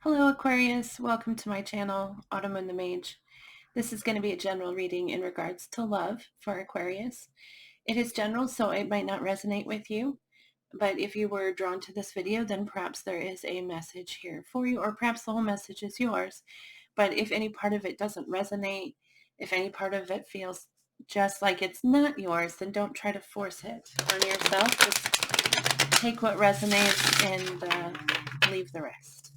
Hello Aquarius, welcome to my channel, Autumn and the Mage. This is going to be a general reading in regards to love for Aquarius. It is general, so it might not resonate with you, but if you were drawn to this video, then perhaps there is a message here for you, or perhaps the whole message is yours. But if any part of it doesn't resonate, if any part of it feels just like it's not yours, then don't try to force it on yourself. Just take what resonates and leave the rest.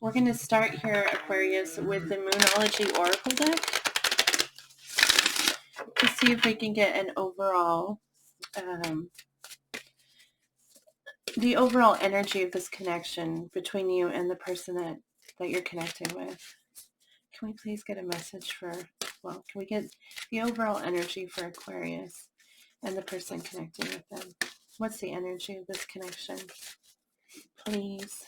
We're going to start here, Aquarius, with the Moonology Oracle deck to see if we can get an overall, the overall energy of this connection between you and the person that you're connecting with. Can we please get a message for, can we get the overall energy for Aquarius and the person connecting with them? What's the energy of this connection? Please.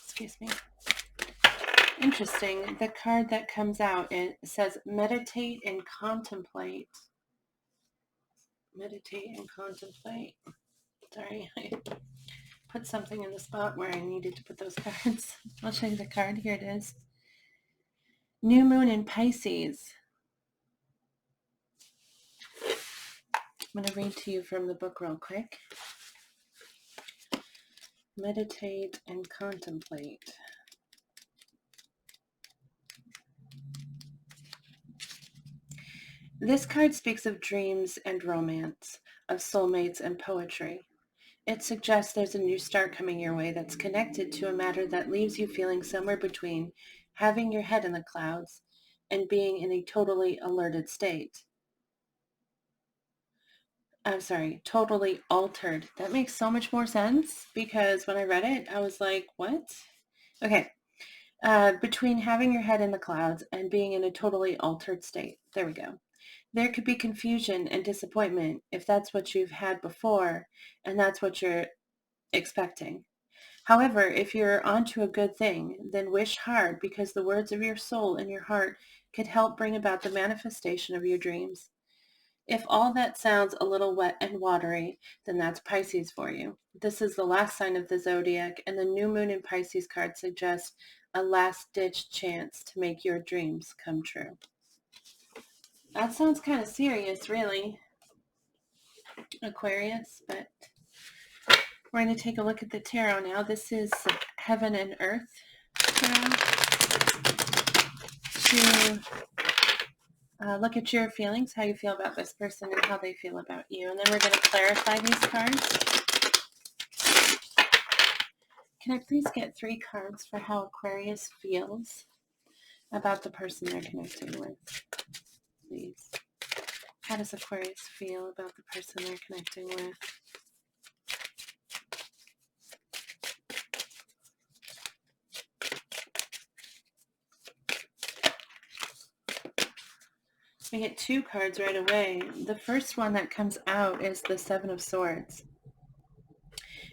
Excuse me. Interesting. The card that comes out, it says meditate and contemplate. Meditate and contemplate. Sorry, I put something in the spot where I needed to put those cards. I'll show you the card. Here it is. New moon in Pisces. I'm going to read to you from the book real quick. Meditate and contemplate. This card speaks of dreams and romance, of soulmates and poetry. It suggests there's a new start coming your way that's connected to a matter that leaves you feeling somewhere between having your head in the clouds and being in a totally alerted state. I'm sorry, totally altered. That makes so much more sense because when I read it, I was like, what? Okay. Between having your head in the clouds and being in a totally altered state. There we go. There could be confusion and disappointment if that's what you've had before and that's what you're expecting. However, if you're onto a good thing, then wish hard because the words of your soul and your heart could help bring about the manifestation of your dreams. If all that sounds a little wet and watery, then that's Pisces for you. This is the last sign of the zodiac, and the new moon in Pisces card suggests a last-ditch chance to make your dreams come true. That sounds kind of serious, really, Aquarius, but we're going to take a look at the tarot now. This is Heaven and Earth tarot to look at your feelings, how you feel about this person and how they feel about you. And then we're going to clarify these cards. Can I please get 3 cards for how Aquarius feels about the person they're connecting with? Please. How does Aquarius feel about the person they're connecting with? We get 2 cards right away. The first one that comes out is the 7 of Swords.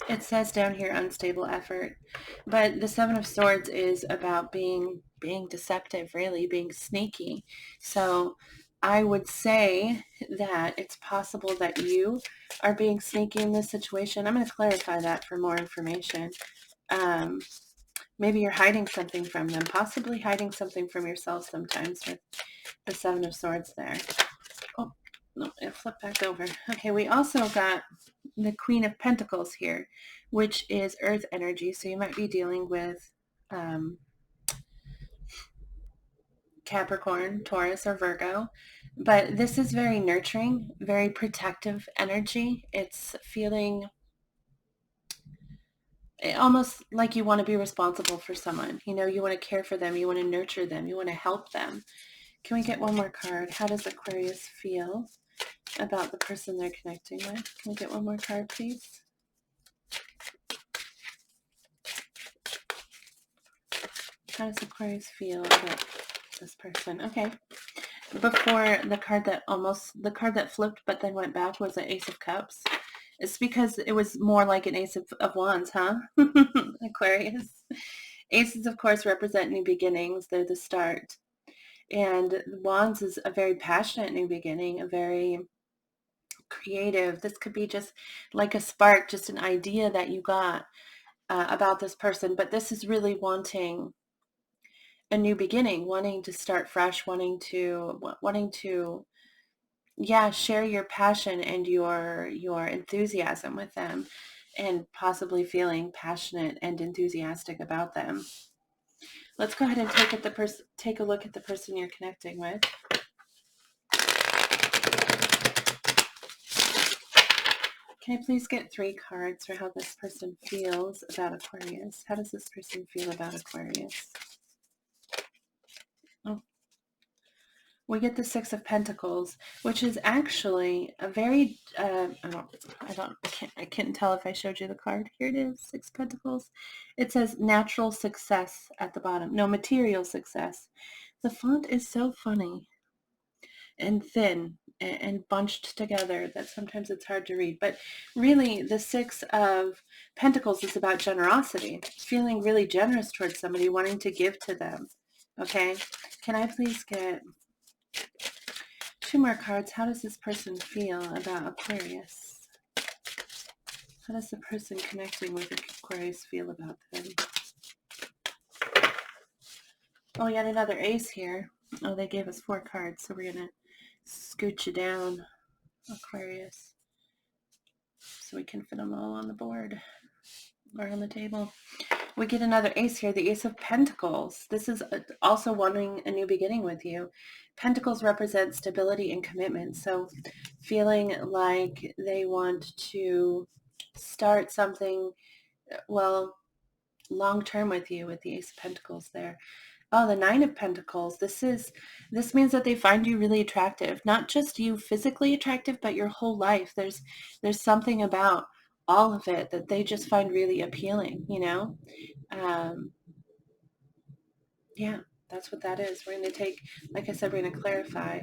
It says down here, unstable effort. But the 7 of Swords is about being deceptive, really, being sneaky. So I would say that it's possible that you are being sneaky in this situation. I'm going to clarify that for more information. Maybe you're hiding something from them, possibly hiding something from yourself sometimes with the 7 of Swords there. Oh, no, it flipped back over. Okay, we also got the Queen of Pentacles here, which is earth energy. So you might be dealing with Capricorn, Taurus, or Virgo. But this is very nurturing, very protective energy. It's feeling almost like you want to be responsible for someone. You know, you want to care for them. You want to nurture them. You want to help them. Can we get one more card? How does Aquarius feel about the person they're connecting with? Can we get one more card, please? How does Aquarius feel about this person? Okay. Before, the card that flipped but then went back was the Ace of Cups. It's because it was more like an Ace of Wands, huh? Aquarius. Aces, of course, represent new beginnings. They're the start. And Wands is a very passionate new beginning, a very creative. This could be just like a spark, just an idea that you got about this person. But this is really wanting a new beginning, wanting to start fresh, wanting to yeah, share your passion and your enthusiasm with them, and possibly feeling passionate and enthusiastic about them. Let's go ahead and take a look at the person you're connecting with. Can I please get 3 cards for how this person feels about Aquarius? How does this person feel about Aquarius? Oh, we get the 6 of Pentacles, which is actually a very, I can't tell if I showed you the card. Here it is, 6 Pentacles. It says natural success at the bottom. No, material success. The font is so funny and thin and bunched together that sometimes it's hard to read. But really, the 6 of Pentacles is about generosity, feeling really generous towards somebody, wanting to give to them. Okay, can I please get 2 more cards? How does this person feel about Aquarius? How does the person connecting with Aquarius feel about them? Oh, yet another ace here. Oh, they gave us 4 cards, so we're going to scoot you down, Aquarius, so we can fit them all on the board or on the table. We get another ace here, the Ace of Pentacles. This is also wanting a new beginning with you. Pentacles represent stability and commitment, so feeling like they want to start something, well, long-term with you with the Ace of Pentacles there. Oh, the Knight of Pentacles. This means that they find you really attractive. Not just you physically attractive, but your whole life. There's something about all of it that they just find really appealing, you know? Yeah, that's what that is. We're going to take, like I said, we're going to clarify.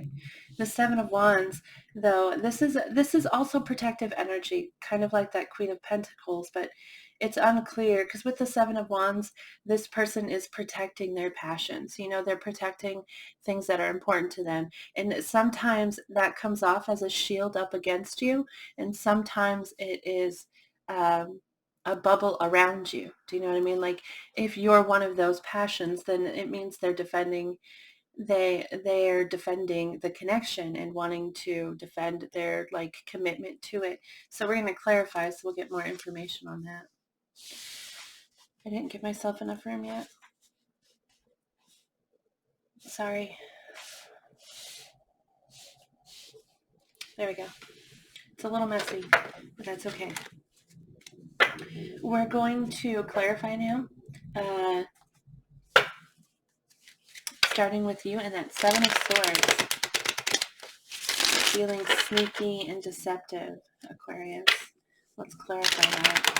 The 7 of Wands, though, this is also protective energy, kind of like that Queen of Pentacles, but it's unclear because with the 7 of Wands, this person is protecting their passions. You know, they're protecting things that are important to them. And sometimes that comes off as a shield up against you, and sometimes it is a bubble around you. Do you know what I mean? Like, if you're one of those passions, then it means they're defending the connection and wanting to defend their like commitment to it. So we're going to clarify, so we'll get more information on that. I didn't give myself enough room yet. Sorry. There we go. It's a little messy, but that's okay. We're going to clarify now. Starting with you and that 7 of Swords. Feeling sneaky and deceptive, Aquarius. Let's clarify that.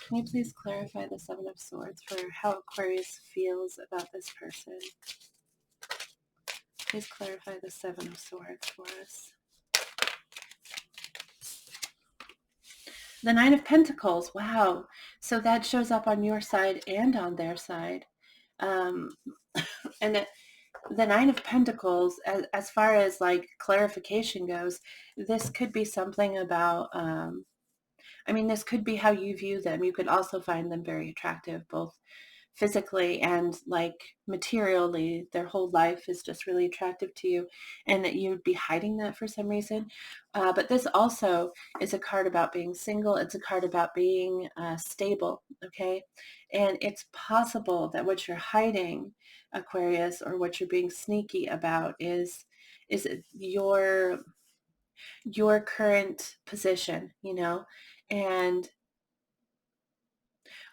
Can you please clarify the 7 of Swords for how Aquarius feels about this person? Please clarify the 7 of Swords for us. The 9 of Pentacles. Wow. So that shows up on your side and on their side. And the 9 of Pentacles, as far as like clarification goes, this could be something about, this could be how you view them. You could also find them very attractive, both physically and like materially. Their whole life is just really attractive to you, and that you'd be hiding that for some reason. But this also is a card about being single. It's a card about being stable, okay? And it's possible that what you're hiding, Aquarius, or what you're being sneaky about is your current position, you know, and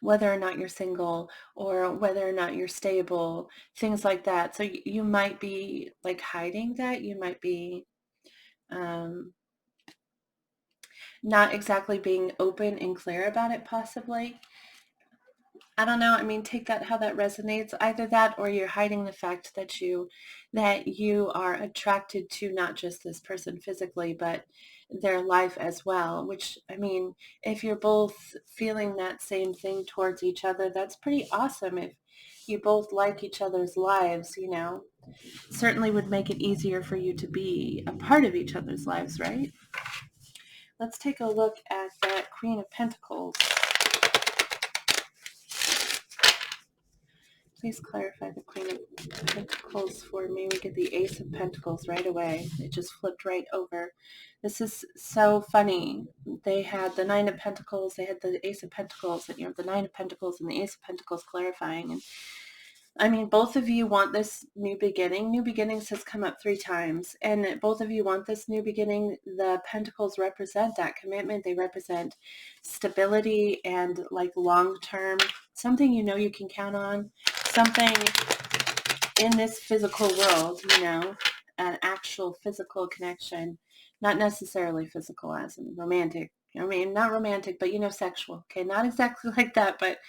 whether or not you're single or whether or not you're stable, things like that. So you might be like hiding that. You might be not exactly being open and clear about it, possibly. I don't know. I mean, take that how that resonates. Either that, or you're hiding the fact that you are attracted to not just this person physically, but their life as well, which, I mean, if you're both feeling that same thing towards each other, that's pretty awesome. If you both like each other's lives, you know, certainly would make it easier for you to be a part of each other's lives, right? Let's take a look at that Queen of Pentacles. Please clarify the Queen of Pentacles for me. We get the Ace of Pentacles right away. It just flipped right over. This is so funny. They had the Nine of Pentacles, they had the Ace of Pentacles, and you know, the Nine of Pentacles and the Ace of Pentacles clarifying. And I mean, both of you want this new beginning. New beginnings has come up 3 times, and both of you want this new beginning. The Pentacles represent that commitment. They represent stability and like long-term, something you know you can count on, something in this physical world, you know, an actual physical connection, not necessarily physical as in romantic. I mean, not romantic, but you know, sexual. Okay, not exactly like that, but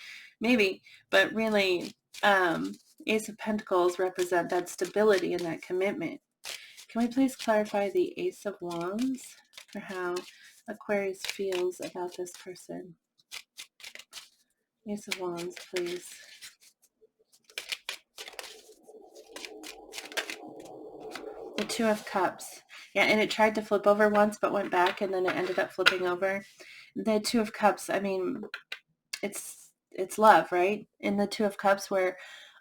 maybe, but really, Ace of Pentacles represent that stability and that commitment. Can we please clarify the Ace of Wands for how Aquarius feels about this person? Ace of Wands, please. The Two of Cups. Yeah, and it tried to flip over once, but went back, and then it ended up flipping over. The Two of Cups, I mean, it's love, right? In the Two of Cups, we're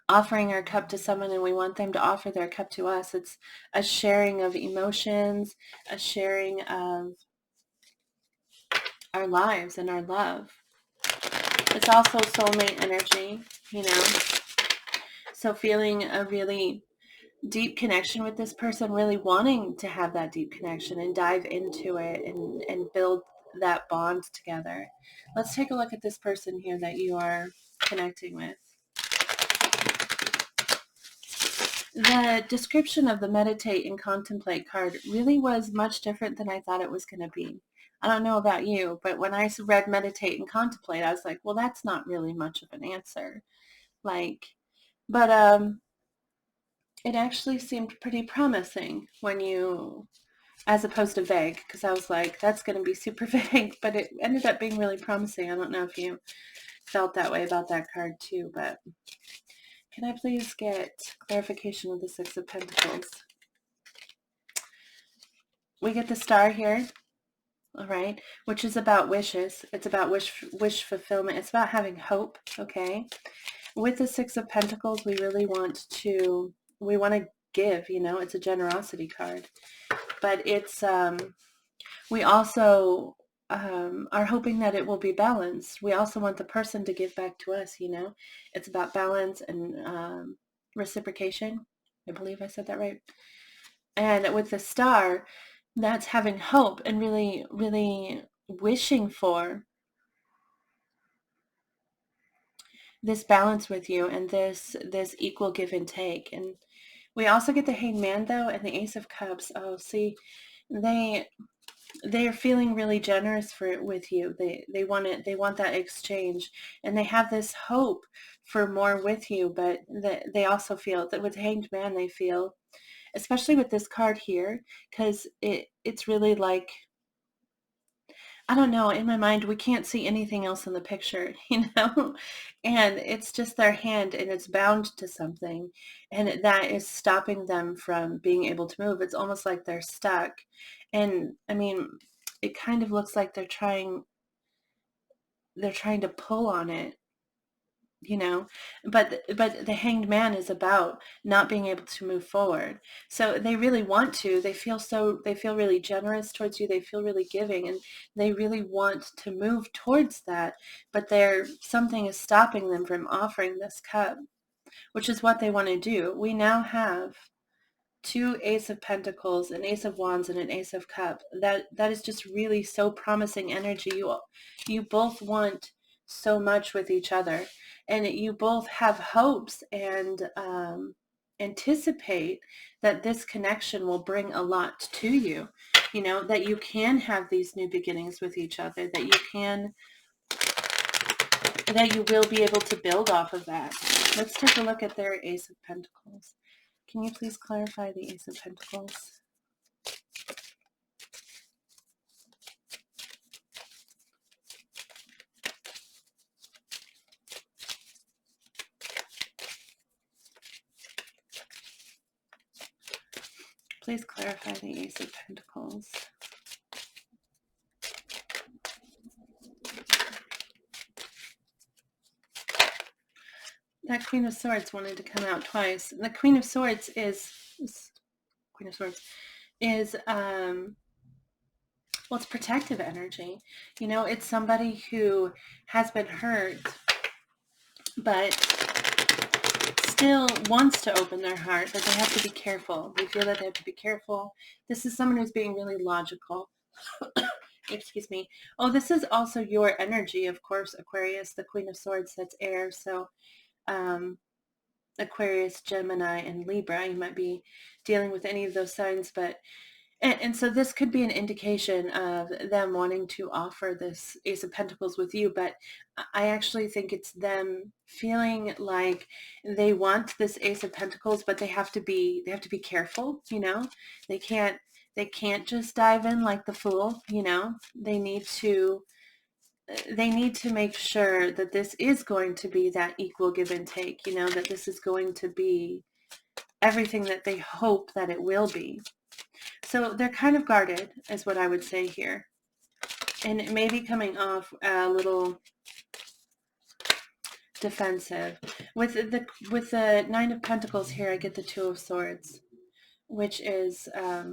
offering our cup to someone and we want them to offer their cup to us. It's a sharing of emotions, a sharing of our lives and our love. It's also soulmate energy, you know. So feeling a really deep connection with this person, really wanting to have that deep connection and dive into it and build that bond together. Let's take a look at this person here that you are connecting with. The description of the meditate and contemplate card really was much different than I thought it was going to be. I don't know about you, but when I read meditate and contemplate, I was like, well, that's not really much of an answer. Like, but it actually seemed pretty promising when you, as opposed to vague, because I was like, that's going to be super vague, but it ended up being really promising. I don't know if you felt that way about that card too, but can I please get clarification of the Six of Pentacles? We get the Star here, all right, which is about wishes. It's about wish fulfillment. It's about having hope, okay? With the Six of Pentacles, we really want to give, you know, it's a generosity card. But it's, we also are hoping that it will be balanced. We also want the person to give back to us, you know. It's about balance and reciprocation. I believe I said that right. And with the Star, that's having hope and really, really wishing for this balance with you and this equal give and take. And we also get the Hanged Man though, and the Ace of Cups. Oh, see, they are feeling really generous with you. They want it. They want that exchange, and they have this hope for more with you. But they also feel that with Hanged Man, they feel, especially with this card here, because it's really like, I don't know, in my mind, we can't see anything else in the picture, you know, and it's just their hand and it's bound to something, and that is stopping them from being able to move. It's almost like they're stuck. And I mean, it kind of looks like they're trying to pull on it, you know, but the Hanged Man is about not being able to move forward. So they really want to, they feel really generous towards you, they feel really giving, and they really want to move towards that, but something is stopping them from offering this cup, which is what they want to do. We now have 2 Ace of Pentacles, an Ace of Wands, and an Ace of Cup. That is just really so promising energy. You both want so much with each other, and you both have hopes and anticipate that this connection will bring a lot to you. You know, that you can have these new beginnings with each other, that you will be able to build off of that. Let's take a look at their Ace of Pentacles. Can you please clarify the Ace of Pentacles? please clarify the Ace of Pentacles. That Queen of Swords wanted to come out twice. The Queen of Swords is well, it's protective energy. You know, it's somebody who has been hurt, but still wants to open their heart, but they have to be careful. They feel that they have to be careful. This is someone who's being really logical. Excuse me. Oh, this is also your energy, of course, Aquarius, the Queen of Swords, that's air. So Aquarius, Gemini, and Libra, you might be dealing with any of those signs, but and so this could be an indication of them wanting to offer this Ace of Pentacles with you, but I actually think it's them feeling like they want this Ace of Pentacles, but they have to be careful, you know? They can't just dive in like the fool, you know? They need to make sure that this is going to be that equal give and take, you know, that this is going to be everything that they hope that it will be. So they're kind of guarded, is what I would say here. And it may be coming off a little defensive. With the Nine of Pentacles here, I get the Two of Swords, which is, I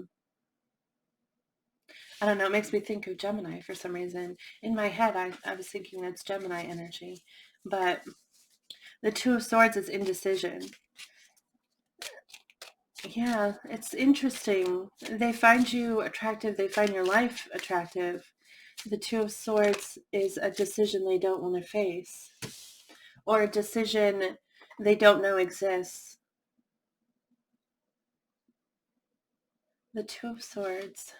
don't know, it makes me think of Gemini for some reason. In my head, I was thinking that's Gemini energy. But the Two of Swords is indecision. Yeah, it's interesting. They find you attractive. They find your life attractive. The Two of Swords is a decision they don't want to face, or a decision they don't know exists. The Two of Swords.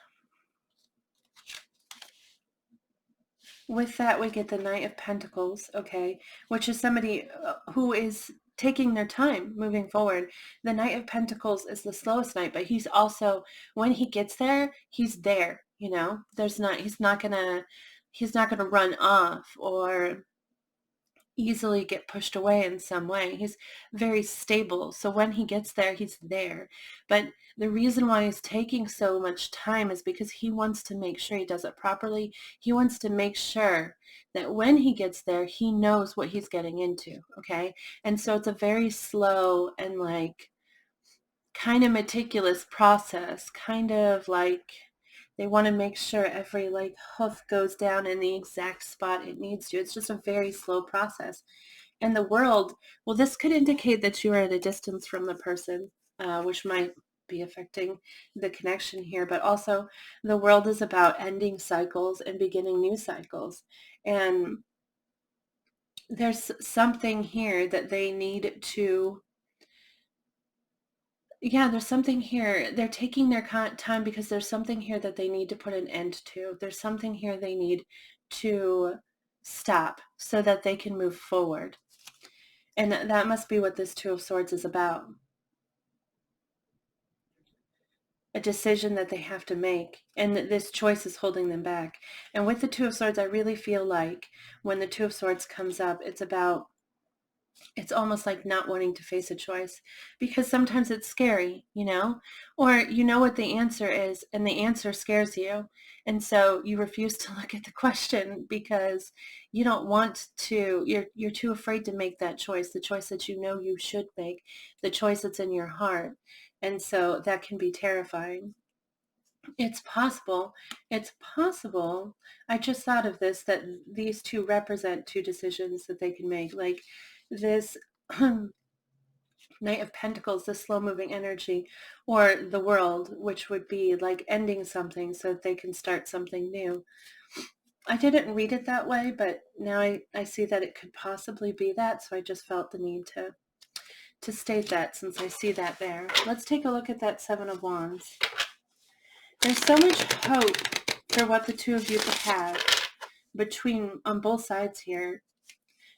With that, we get the Knight of Pentacles, okay, which is somebody who is taking their time moving forward. The Knight of Pentacles is the slowest knight, but he's also, when he gets there, he's there, you know? He's not gonna run off or easily get pushed away in some way. He's very stable. So when he gets there, he's there. But the reason why he's taking so much time is because he wants to make sure he does it properly. He wants to make sure that when he gets there, he knows what he's getting into. Okay. And so it's a very slow and like kind of meticulous process, kind of like they want to make sure every like hoof goes down in the exact spot it needs to. It's just a very slow process. And the world, well, this could indicate that you are at a distance from the person, which might be affecting the connection here. But also the world is about ending cycles and beginning new cycles. And there's something here that they need to, yeah, there's something here. They're taking their time because there's something here that they need to put an end to. There's something here they need to stop so that they can move forward. And that must be what this Two of Swords is about. A decision that they have to make, and that this choice is holding them back. And with the Two of Swords, I really feel like when the Two of Swords comes up, it's almost like not wanting to face a choice, because sometimes it's scary, you know, or you know what the answer is and the answer scares you. And so you refuse to look at the question because you don't want to, you're too afraid to make that choice, the choice that you know you should make, the choice that's in your heart. And so that can be terrifying. It's possible. It's possible. I just thought of this, that these two represent two decisions that they can make. Like this Knight of Pentacles, the slow-moving energy, or the world, which would be like ending something so that they can start something new. I didn't read it that way, but now I see that it could possibly be that, so I just felt the need to state that since I see that there. Let's take a look at that Seven of Wands. There's so much hope for what the two of you could have on both sides here.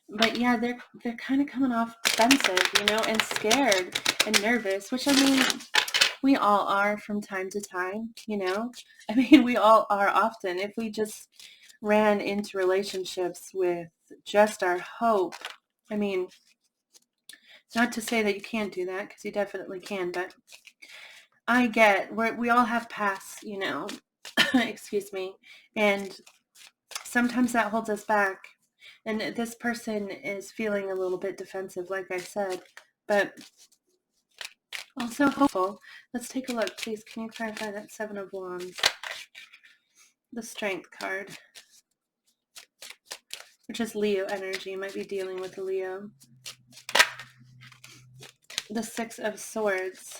But yeah, they're kind of coming off defensive, you know, and scared and nervous, which I mean, we all are from time to time, you know. I mean, we all are often. If we just ran into relationships with just our hope, I mean, not to say that you can't do that, because you definitely can, but we all have pasts, you know, excuse me, and sometimes that holds us back. And this person is feeling a little bit defensive, like I said, but also hopeful. Let's take a look, please. Can you clarify that Seven of Wands? The Strength card, which is Leo energy. You might be dealing with a Leo. The Six of Swords.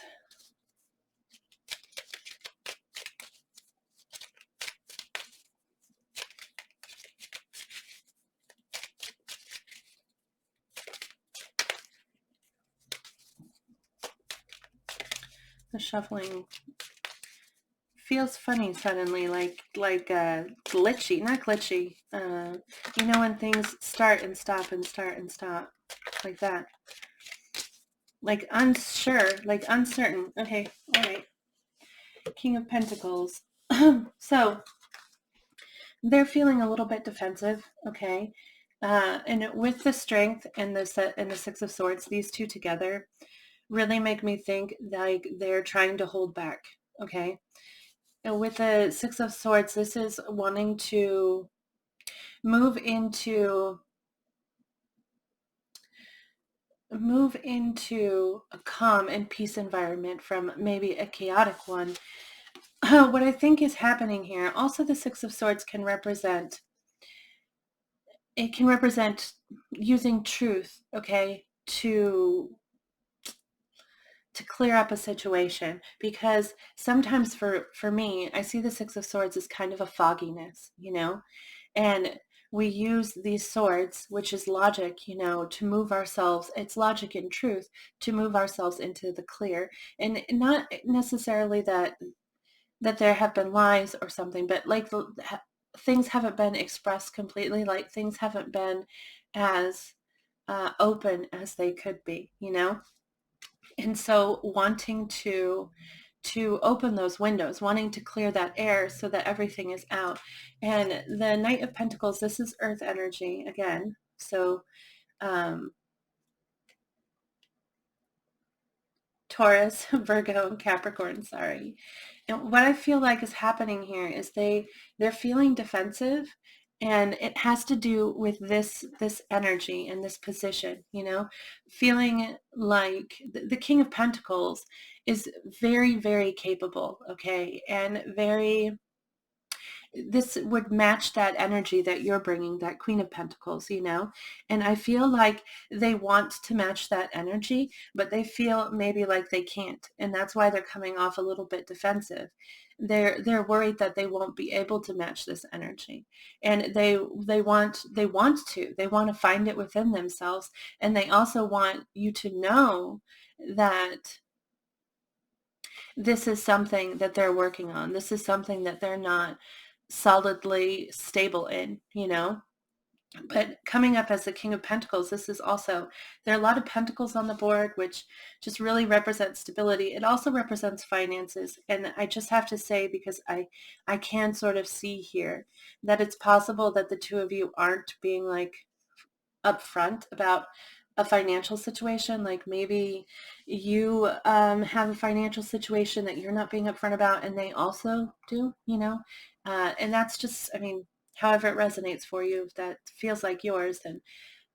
The shuffling feels funny suddenly, like glitchy, not glitchy. You know, when things start and stop and start and stop, like that. Like unsure, like uncertain. Okay, all right. King of Pentacles. So they're feeling a little bit defensive, okay? And with the Strength and the Six of Swords, these two together really make me think like they're trying to hold back, okay? And with the Six of Swords, this is wanting to move into a calm and peace environment from maybe a chaotic one. What I think is happening here, also the Six of Swords can represent using truth, okay, to clear up a situation, because sometimes for me, I see the Six of Swords as kind of a fogginess, you know, and we use these swords, which is logic, you know, to move ourselves. It's logic and truth to move ourselves into the clear, and not necessarily that there have been lies or something, but like things haven't been expressed completely, like things haven't been as open as they could be, you know? And so wanting to open those windows, wanting to clear that air so that everything is out. And the Knight of Pentacles, this is earth energy again. So Taurus, Virgo, and Capricorn, sorry. And what I feel like is happening here is they're feeling defensive, and it has to do with this energy and this position, you know, feeling like the King of Pentacles is very, very capable, okay, and this would match that energy that you're bringing, that Queen of Pentacles, you know? And I feel like they want to match that energy, but they feel maybe like they can't. And that's why they're coming off a little bit defensive. They're worried that they won't be able to match this energy. And they want to find it within themselves. And they also want you to know that this is something that they're working on. This is something that they're not solidly stable in, you know? But coming up as the King of Pentacles, this is also, there are a lot of pentacles on the board, which just really represents stability. It also represents finances. And I just have to say, because I can sort of see here that it's possible that the two of you aren't being like upfront about a financial situation. Like maybe you have a financial situation that you're not being upfront about, and they also do, you know, and that's just, I mean, however it resonates for you, if that feels like yours, then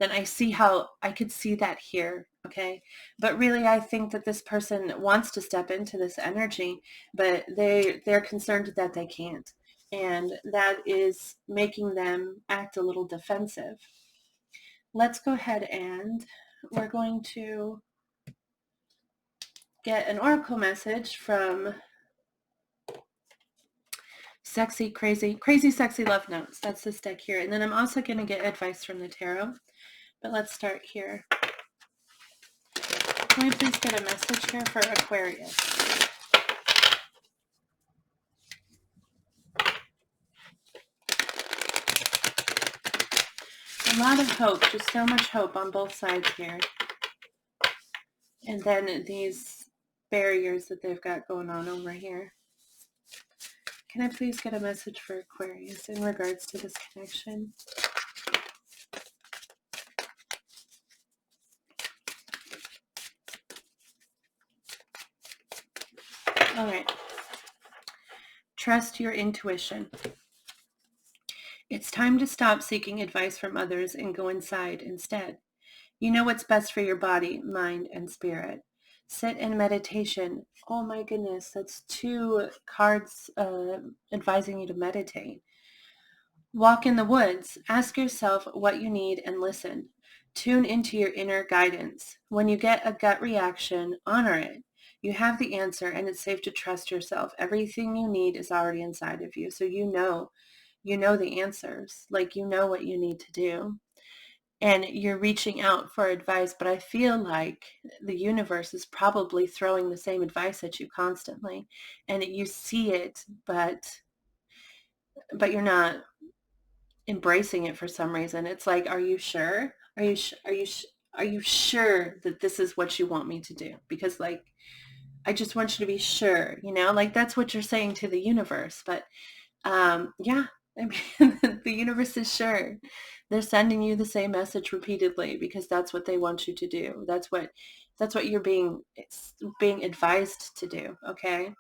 I see how I could see that here. Okay. But really, I think that this person wants to step into this energy, but they're concerned that they can't. And that is making them act a little defensive. Let's go ahead and we're going to get an oracle message from Sexy, Sexy Love Notes. That's this deck here. And then I'm also going to get advice from the tarot. But let's start here. Can we please get a message here for Aquarius? A lot of hope, just so much hope on both sides here. And then these barriers that they've got going on over here. Can I please get a message for Aquarius in regards to this connection? All right. Trust your intuition. It's time to stop seeking advice from others and go inside instead. You know what's best for your body, mind, and spirit. Sit in meditation. Oh my goodness, that's 2 cards advising you to meditate. Walk in the woods. Ask yourself what you need and listen. Tune into your inner guidance. When you get a gut reaction, honor it. You have the answer and it's safe to trust yourself. Everything you need is already inside of you. So you know the answers. Like you know what you need to do. And you're reaching out for advice, but I feel like the universe is probably throwing the same advice at you constantly. And you see it, but you're not embracing it for some reason. It's like, are you sure? Are you sure that this is what you want me to do? Because like, I just want you to be sure, like that's what you're saying to the universe. But yeah, I mean, the universe is sure. They're sending you the same message repeatedly because that's what they want you to do. That's what you're being advised to do. Okay.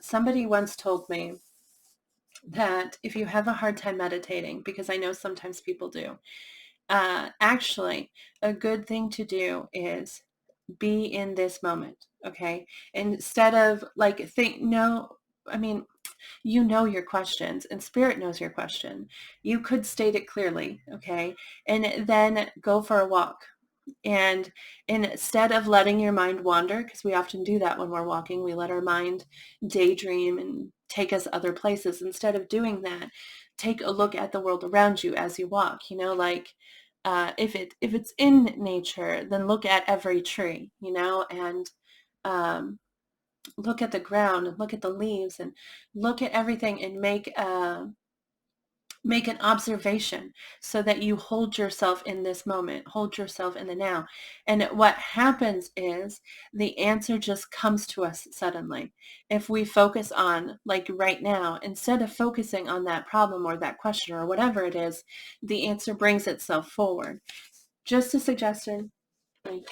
Somebody once told me that if you have a hard time meditating, because I know sometimes people do, actually a good thing to do is be in this moment. Okay. Instead of like you know your questions and spirit knows your question. You could state it clearly. Okay. And then go for a walk. And instead of letting your mind wander, because we often do that when we're walking, we let our mind daydream and take us other places. Instead of doing that, take a look at the world around you as you walk. Like if it's in nature, then look at every tree, and look at the ground and look at the leaves and look at everything and make an observation so that you hold yourself in this moment, hold yourself in the now. And what happens is the answer just comes to us suddenly. If we focus on like right now, instead of focusing on that problem or that question or whatever it is, the answer brings itself forward. Just a suggestion, like,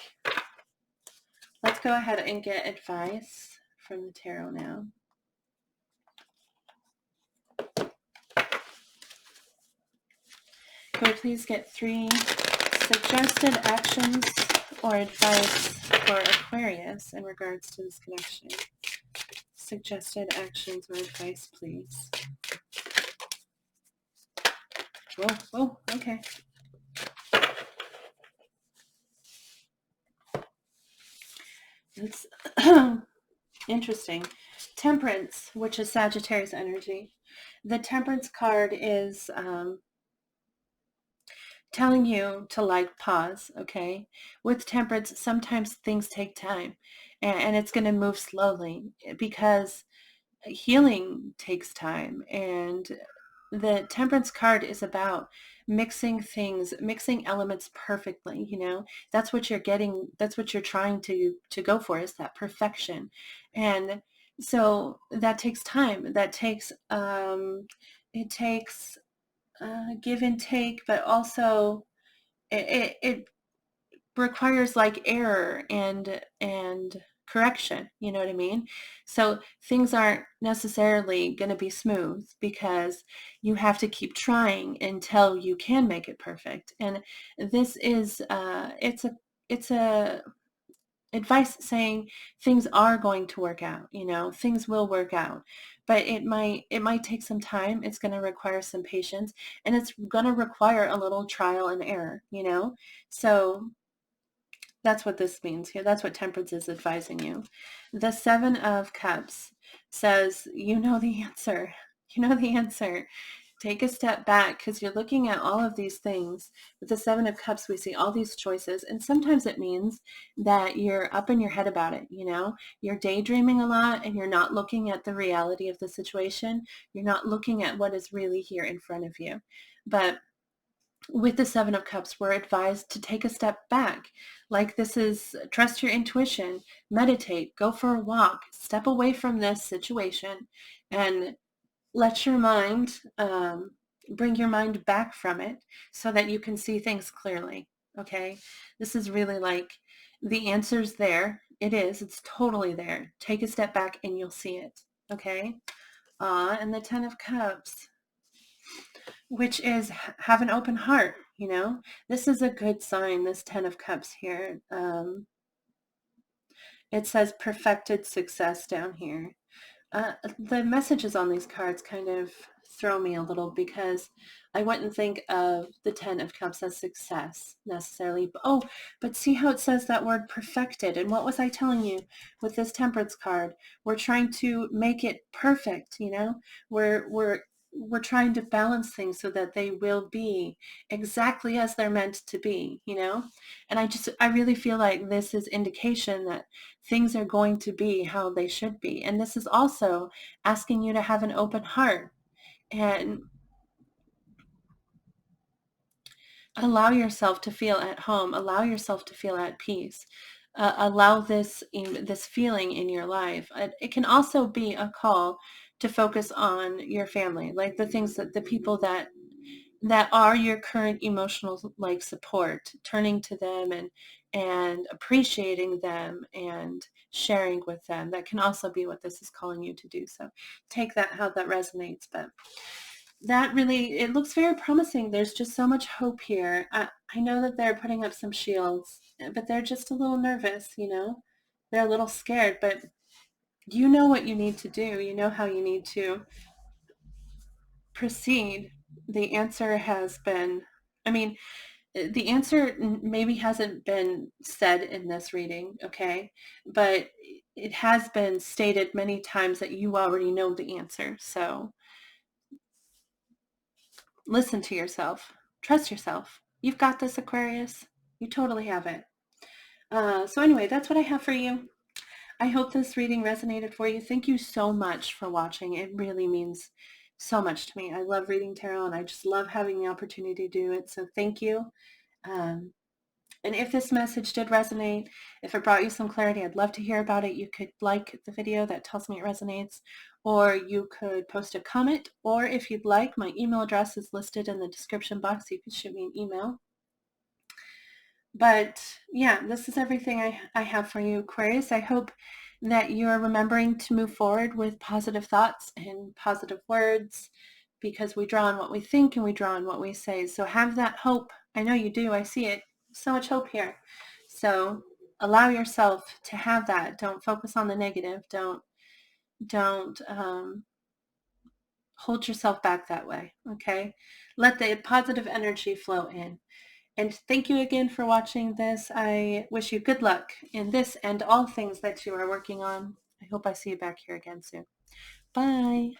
let's go ahead and get advice from the tarot now. Can we please get 3 suggested actions or advice for Aquarius in regards to this connection? Suggested actions or advice, please. Whoa, okay. It's interesting. Temperance, which is Sagittarius energy. The Temperance card is telling you to like pause, okay? With Temperance, sometimes things take time and it's going to move slowly because healing takes time. And the Temperance card is about mixing elements perfectly, That's what you're getting, that's what you're trying to go for, is that perfection. And so that takes time. That takes it takes give and take, but also it requires like error and correction, you know what I mean? So things aren't necessarily going to be smooth because you have to keep trying until you can make it perfect. And this is it's a advice saying things are going to work out, things will work out, but it might take some time. It's going to require some patience, and it's going to require a little trial and error, so that's what this means here. That's what Temperance is advising you. The 7 of Cups says, you know the answer. You know the answer. Take a step back because you're looking at all of these things. With the 7 of Cups, we see all these choices. And sometimes it means that you're up in your head about it, You're daydreaming a lot and you're not looking at the reality of the situation. You're not looking at what is really here in front of you. But with the 7 of Cups, we're advised to take a step back. Like this is trust your intuition, meditate, go for a walk, step away from this situation and let your mind, bring your mind back from it so that you can see things clearly. Okay. This is really like the answer's there. It is. It's totally there. Take a step back and you'll see it. Okay? And the 10 of Cups, which is have an open heart, you know? This is a good sign, this 10 of Cups here. It says perfected success down here. The messages on these cards kind of throw me a little because I wouldn't think of the 10 of Cups as success necessarily. But see how it says that word perfected. And what was I telling you with this Temperance card? We're trying to make it perfect, you know? We're trying to balance things so that they will be exactly as they're meant to be, you know? And I really feel like this is indication that things are going to be how they should be. And this is also asking you to have an open heart and allow yourself to feel at home, allow yourself to feel at peace. Allow this feeling in your life. It can also be a call to focus on your family, like the things that the people that are your current emotional like support, turning to them and appreciating them and sharing with them. That can also be what this is calling you to do. So take that how that resonates. But that really, it looks very promising. There's just so much hope here. I know that they're putting up some shields, but they're just a little nervous, you know? They're a little scared, but you know what you need to do. You know how you need to proceed. The answer has been, I mean, the answer maybe hasn't been said in this reading, okay? But it has been stated many times that you already know the answer. So listen to yourself. Trust yourself. You've got this, Aquarius. You totally have it. So anyway, that's what I have for you. I hope this reading resonated for you. Thank you so much for watching. It really means so much to me. I love reading tarot and I just love having the opportunity to do it. So thank you. Um, and if this message did resonate, if it brought you some clarity, I'd love to hear about it. You could like the video, that tells me it resonates, or you could post a comment, or if you'd like, my email address is listed in the description box. You could shoot me an email. But yeah, this is everything I have for you, Aquarius. I hope that you're remembering to move forward with positive thoughts and positive words, because we draw on what we think and we draw on what we say. So have that hope. I know you do. I see it. So much hope here. So allow yourself to have that. Don't focus on the negative. Don't hold yourself back that way. Okay. Let the positive energy flow in. And thank you again for watching this. I wish you good luck in this and all things that you are working on. I hope I see you back here again soon. Bye.